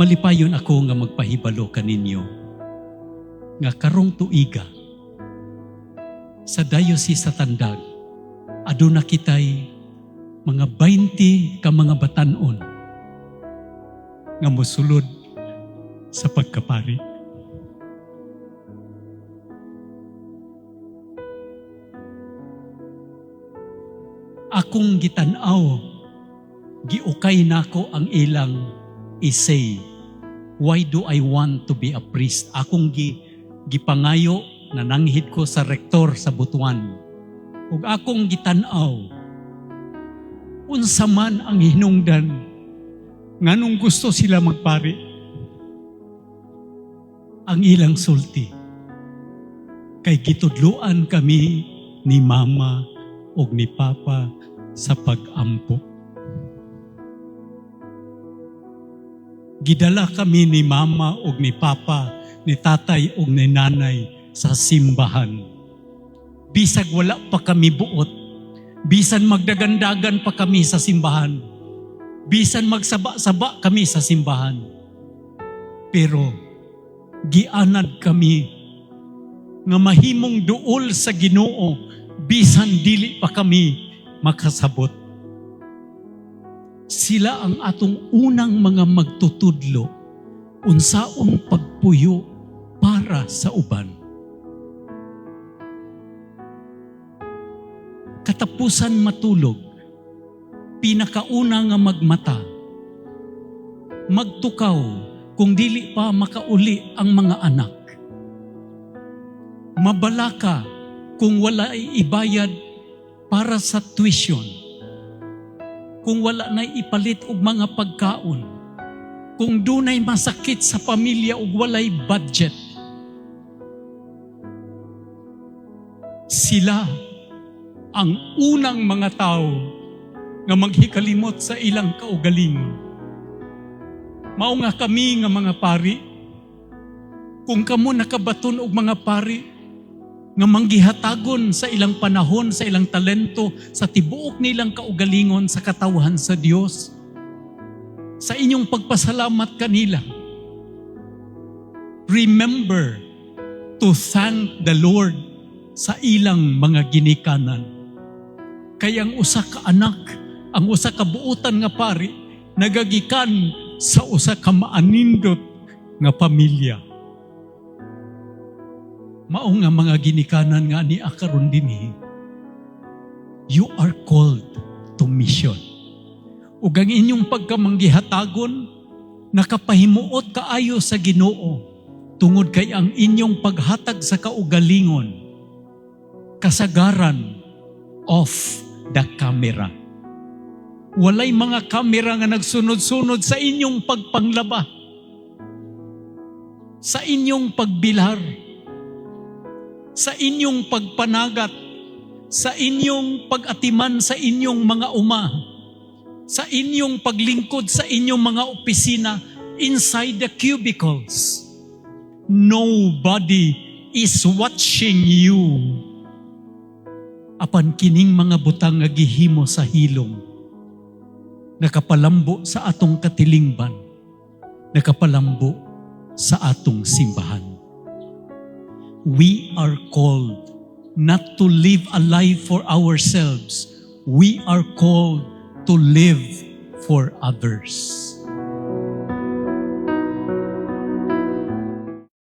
Malipayon ako nga magpahibalo kaninyo nga karong tuiga sa Diocese sa Tandag aduna kitay mga 20 ka mga batanon nga mosulod sa pagkapari. Akong gitan-aw, giukay nako ang ilang isay, why do I want to be a priest? Akong gipangayo na nanghid ko sa rektor sa Butuan. Ug akong gitan-aw, unsa man ang hinungdan, nganong gusto sila magpari. Ang ilang sulti, kay gitudluan kami ni mama ug ni papa sa pag-ampo. Gidala kami ni mama ug ni papa, ni tatay ug ni nanay sa simbahan. Bisag wala pa kami buot, bisan magdagandagan pa kami sa simbahan, bisan magsaba-saba kami sa simbahan. Pero gianad kami nga mahimong duol sa Ginoo bisan dili pa kami makasabot. Sila ang atong unang mga magtutudlo unsaon pagpuyo para sa uban. Katapusan matulog, pinakauna nga magmata, magtukaw kung dili pa makauli ang mga anak. Mabalaka kung wala ibayad para sa tuition, kung wala na ipalit og mga pagkaon, kung dunay masakit sa pamilya ug walay budget. Sila ang unang mga tao nga maghikalimot sa ilang kaugalingon. Mao nga kami nga mga pari, kung kamo nakabaton og mga pari nga manggihatagon sa ilang panahon, sa ilang talento, sa tibuok nilang kaugalingon sa katawhan sa Dios, sa inyong pagpasalamat kanila, remember to thank the Lord sa ilang mga ginikanan. Kaya ang usa ka anak, ang usa ka buutan nga pari, nagagikan sa usa ka maanindot nga pamilya. Mao nga mga ginikanan nga ni akaron dinhi. You are called to mission. Ug ang inyong pagkamanggihatagon nakapahimuot kaayo sa Ginoo tungod kay ang inyong paghatag sa kaugalingon kasagaran of the camera. Walay mga kamera nga nagsunod-sunod sa inyong pagpanglaba, sa inyong pagbilar, sa inyong pagpanagat, sa inyong pag-atiman sa inyong mga uma, sa inyong paglingkod sa inyong mga opisina, inside the cubicles. Nobody is watching you. Apan kining mga butang nga gihimo sa hilom, nakapalambo sa atong katilingban, nakapalambo sa atong simbahan. We are called not to live a life for ourselves. We are called to live for others.